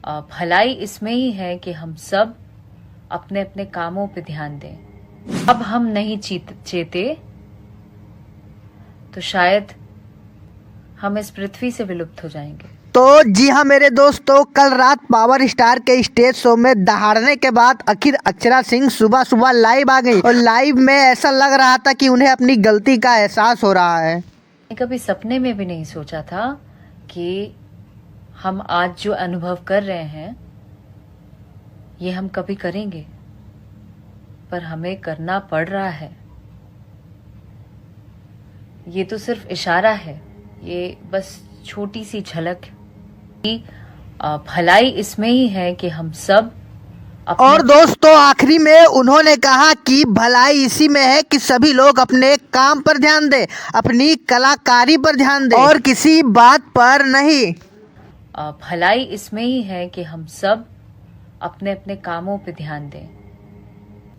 भलाई इसमें ही है कि हम सब अपने अपने कामों पे ध्यान दें। अब हम नहीं चेते तो शायद हम इस पृथ्वी से विलुप्त हो जाएंगे। तो जी हाँ मेरे दोस्तों, कल रात पावर स्टार के स्टेज शो में दहाड़ने के बाद आखिर अक्षरा सिंह सुबह सुबह लाइव आ गई और लाइव में ऐसा लग रहा था कि उन्हें अपनी गलती का एहसास हो रहा है। कभी सपने में भी नहीं सोचा था कि हम आज जो अनुभव कर रहे हैं ये हम कभी करेंगे, पर हमें करना पड़ रहा है। ये तो सिर्फ इशारा है, ये बस छोटी सी झलक है। भलाई इसमें ही है कि हम सब और दोस्तों आखिरी में उन्होंने कहा कि भलाई इसी में है कि सभी लोग अपने काम पर ध्यान दें, अपनी कलाकारी पर ध्यान दें और किसी बात पर नहीं। भलाई इसमें ही है कि हम सब अपने अपने कामों पे ध्यान दें।